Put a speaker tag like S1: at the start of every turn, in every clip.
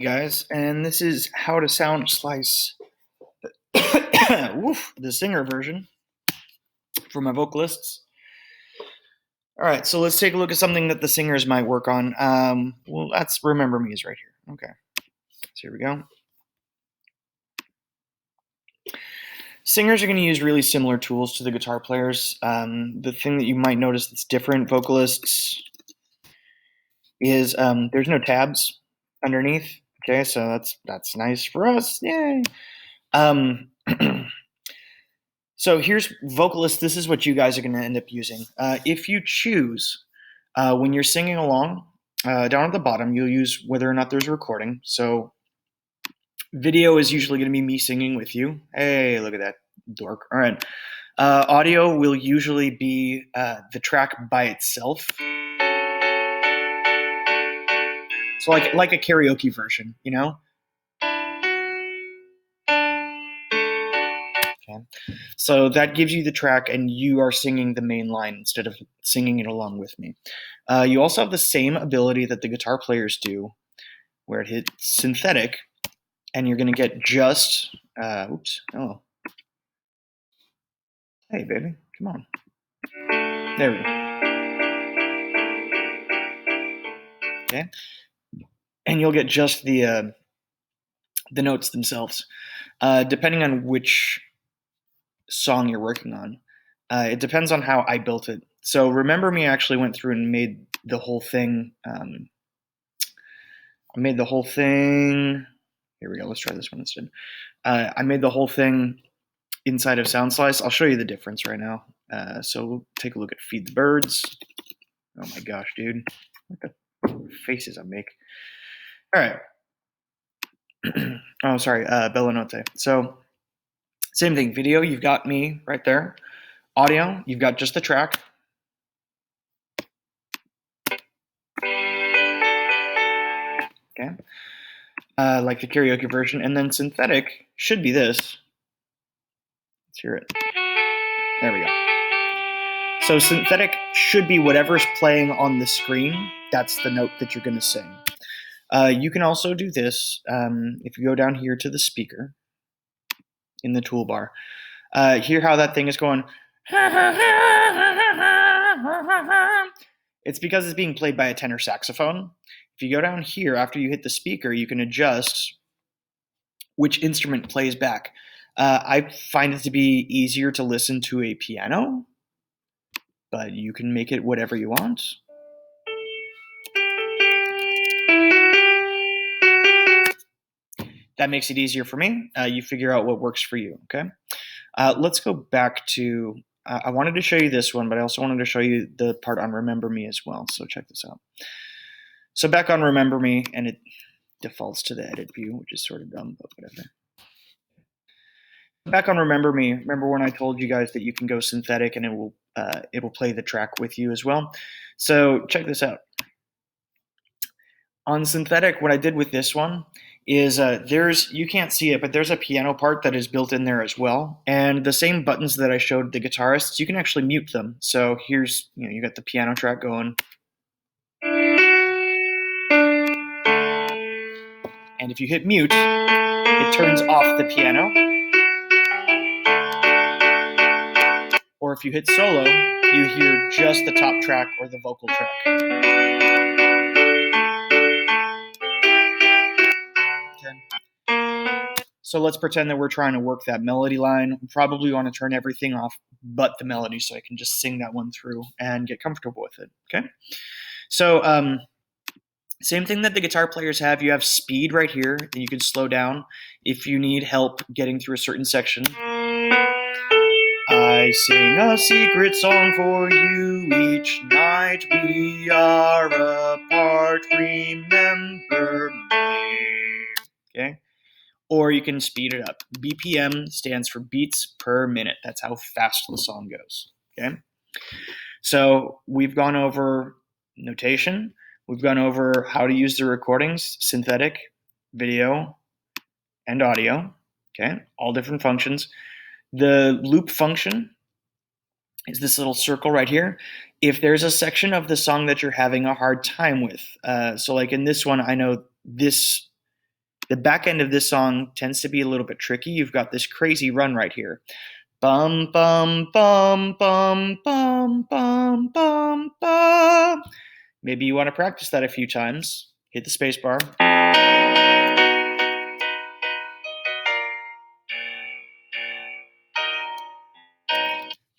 S1: Guys, and this is How to SoundSlice Woof, the singer version for my vocalists. All right, so let's take a look at something that the singers might work on. Well, that's Remember Me is right here. Okay, so here we go. Singers are going to use really similar tools to the guitar players. The thing that you might notice that's different, vocalists, is there's no tabs underneath. Okay, so that's nice for us. Yay! So here's vocalists. This is what you guys are going to end up using. If you choose, when you're singing along, down at the bottom, you'll use whether or not there's a recording. So video is usually going to be me singing with you. Hey, look at that dork. All right. Audio will usually be the track by itself. So like a karaoke version, you know? Okay. So that gives you the track, and you are singing the main line instead of singing it along with me. You also have the same ability that the guitar players do, where it hits synthetic, and you're going to get just, oops, oh. Hey, baby, come on. There we go. Okay. And you'll get just the notes themselves. Depending on which song you're working on, it depends on how I built it. So Remember Me actually went through and made the whole thing. I made the whole thing. Here we go. Let's try this one instead. I made the whole thing inside of SoundSlice. I'll show you the difference right now. So we'll take a look at Feed the Birds. Oh my gosh, dude. What the faces I make. All right. Oh, sorry. Bella Notte. So same thing. Video, you've got me right there. Audio, you've got just the track. Okay. Like the karaoke version. And then synthetic should be this. Let's hear it. There we go. So synthetic should be whatever's playing on the screen. That's the note that you're going to sing. You can also do this if you go down here to the speaker in the toolbar. Hear how that thing is going. It's because it's being played by a tenor saxophone. If you go down here after you hit the speaker, you can adjust which instrument plays back. I find it to be easier to listen to a piano, but you can make it whatever you want. That makes it easier for me. You figure out what works for you, okay? Let's go back to, I wanted to show you this one, but I also wanted to show you the part on Remember Me as well, so check this out. So back on Remember Me, and it defaults to the edit view, which is sort of dumb, but whatever. Back on Remember Me, remember when I told you guys that you can go synthetic and it will play the track with you as well? So check this out. On synthetic, what I did with this one is you can't see it, but there's a piano part that is built in there as well. And the same buttons that I showed the guitarists, you can actually mute them. So here's, you got the piano track going. And if you hit mute, it turns off the piano. Or if you hit solo, you hear just the top track or the vocal track. So let's pretend that we're trying to work that melody line. We probably want to turn everything off but the melody so I can just sing that one through and get comfortable with it, okay? So same thing that the guitar players have. You have speed right here, and you can slow down if you need help getting through a certain section. I sing a secret song for you each night we are apart, remember me. Okay? Or you can speed it up. BPM stands for beats per minute. That's how fast the song goes. Okay? So we've gone over notation. We've gone over how to use the recordings, synthetic, video, and audio. Okay? All different functions. The loop function is this little circle right here. If there's a section of the song that you're having a hard time with, so like in this one, I know this The back end of this song tends to be a little bit tricky. You've got this crazy run right here. Bum, bum, bum, bum, bum, bum, bum, bum. Maybe you want to practice that a few times. Hit the space bar.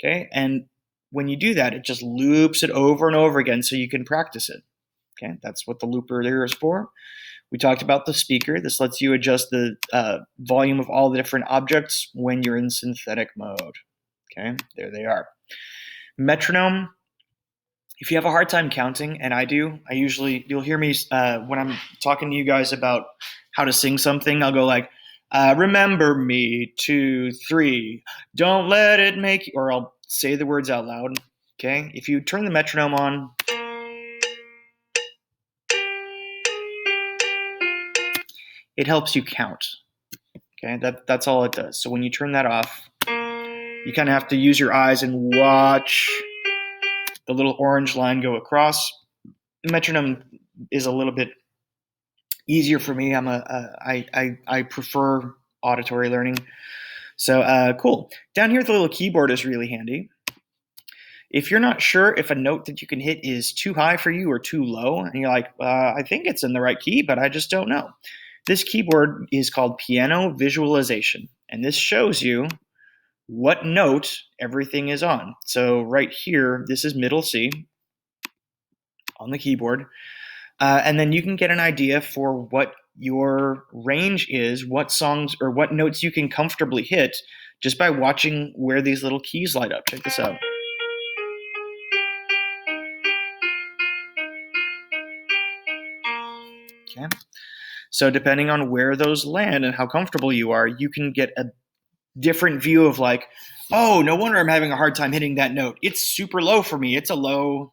S1: Okay, and when you do that, it just loops it over and over again so you can practice it. Okay, that's what the looper there is for. We talked about the speaker. This lets you adjust the volume of all the different objects when you're in synthetic mode. Okay, there they are. Metronome. If you have a hard time counting, and I do, you'll hear me when I'm talking to you guys about how to sing something, I'll go like, remember me, 2, 3, don't let it make you, or I'll say the words out loud. Okay, if you turn the metronome on, it helps you count. Okay, that's all it does. So when you turn that off, you kind of have to use your eyes and watch the little orange line go across. The metronome is a little bit easier for me. I prefer auditory learning. So cool. Down here, the little keyboard is really handy. If you're not sure if a note that you can hit is too high for you or too low, and you're like, I think it's in the right key, but I just don't know. This keyboard is called piano visualization, and this shows you what note everything is on. So right here, this is middle C on the keyboard. And then you can get an idea for what your range is, what songs or what notes you can comfortably hit just by watching where these little keys light up. Check this out. Okay. So depending on where those land and how comfortable you are, you can get a different view of like, oh, no wonder I'm having a hard time hitting that note. It's super low for me. It's a low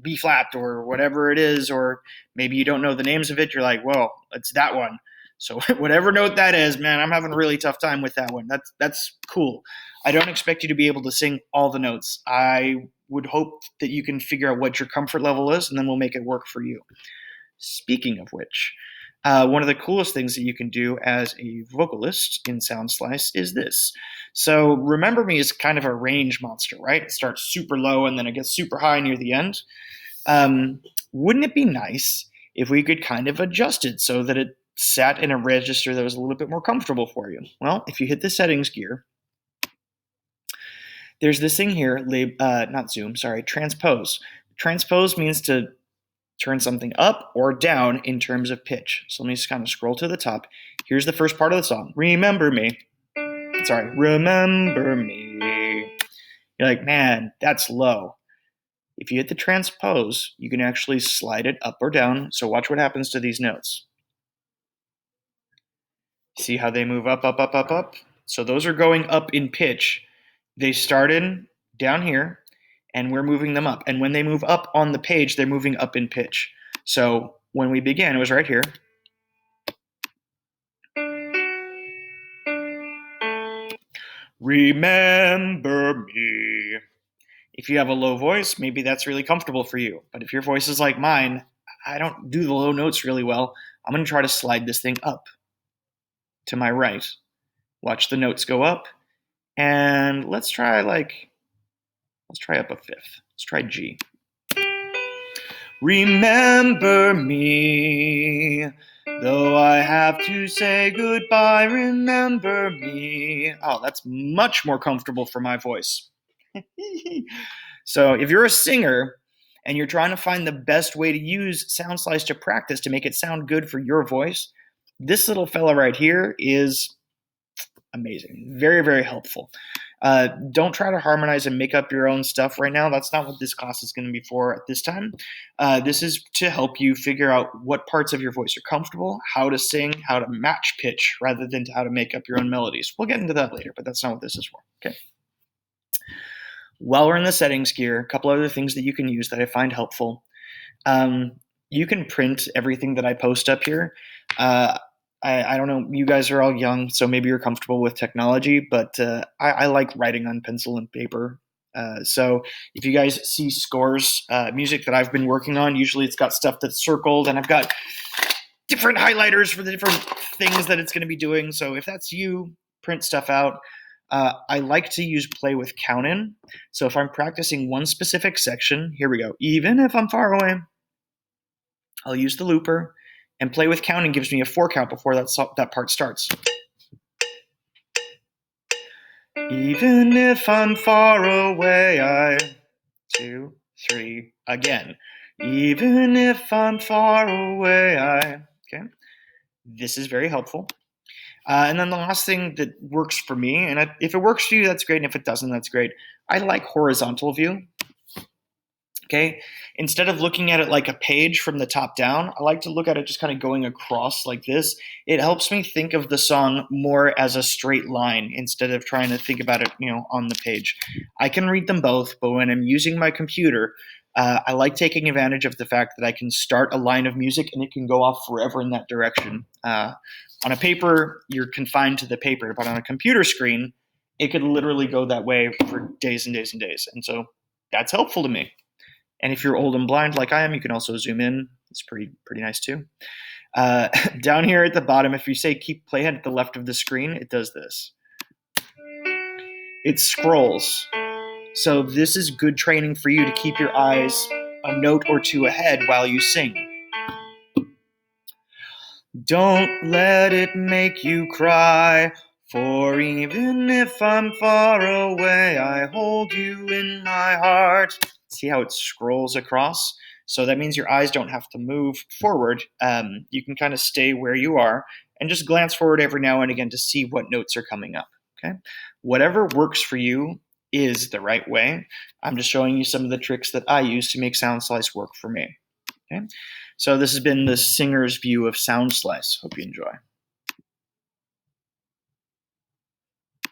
S1: B flat or whatever it is, or maybe you don't know the names of it. You're like, well, it's that one. So whatever note that is, man, I'm having a really tough time with that one. That's cool. I don't expect you to be able to sing all the notes. I would hope that you can figure out what your comfort level is, and then we'll make it work for you. Speaking of which, one of the coolest things that you can do as a vocalist in SoundSlice is this. So Remember Me is kind of a range monster, right? It starts super low and then it gets super high near the end. Wouldn't it be nice if we could kind of adjust it so that it sat in a register that was a little bit more comfortable for you? Well, if you hit the settings gear, there's this thing here, transpose. Transpose means to turn something up or down in terms of pitch. So let me just kind of scroll to the top. Here's the first part of the song. Remember me. Remember me. You're like, man, that's low. If you hit the transpose, you can actually slide it up or down. So watch what happens to these notes. See how they move up, up, up, up, up? So those are going up in pitch. They started down here, and we're moving them up. And when they move up on the page, they're moving up in pitch. So when we began, it was right here. Remember me. If you have a low voice, maybe that's really comfortable for you. But if your voice is like mine, I don't do the low notes really well. I'm going to try to slide this thing up to my right. Watch the notes go up. And let's try up a fifth. Let's try G. Remember me, though I have to say goodbye, remember me. Oh, that's much more comfortable for my voice. So if you're a singer and you're trying to find the best way to use SoundSlice to practice to make it sound good for your voice, this little fella right here is amazing. Very, very helpful. Don't try to harmonize and make up your own stuff right now. That's not what this class is going to be for at this time. This is to help you figure out what parts of your voice are comfortable, how to sing, how to match pitch, rather than how to make up your own melodies. We'll get into that later, but that's not what this is for. Okay. While we're in the settings gear, a couple other things that you can use that I find helpful. You can print everything that I post up here. I don't know, you guys are all young, so maybe you're comfortable with technology, but I like writing on pencil and paper. So if you guys see scores, music that I've been working on, usually it's got stuff that's circled, and I've got different highlighters for the different things that it's going to be doing. So if that's you, print stuff out. I like to use play with count in. So if I'm practicing one specific section, here we go. Even if I'm far away, I'll use the looper, and play with count in gives me a 4 count before that part starts. Even if I'm far away, 2, 3, again. Even if I'm far away, okay. This is very helpful. And then the last thing that works for me, and if it works for you, that's great. And if it doesn't, that's great. I like horizontal view. Okay. Instead of looking at it like a page from the top down, I like to look at it just kind of going across like this. It helps me think of the song more as a straight line instead of trying to think about it, on the page. I can read them both, but when I'm using my computer, I like taking advantage of the fact that I can start a line of music and it can go off forever in that direction. On a paper, you're confined to the paper, but on a computer screen, it could literally go that way for days and days and days. And so that's helpful to me. And if you're old and blind like I am, you can also zoom in. It's pretty nice too. Down here at the bottom, if you say keep playhead at the left of the screen, it does this. It scrolls. So this is good training for you to keep your eyes a note or two ahead while you sing. Don't let it make you cry, for even if I'm far away, I hold you in my heart. See how it scrolls across? So that means your eyes don't have to move forward. You can kind of stay where you are and just glance forward every now and again to see what notes are coming up. Okay? Whatever works for you is the right way. I'm just showing you some of the tricks that I use to make SoundSlice work for me. Okay? So this has been the singer's view of SoundSlice. Hope you enjoy.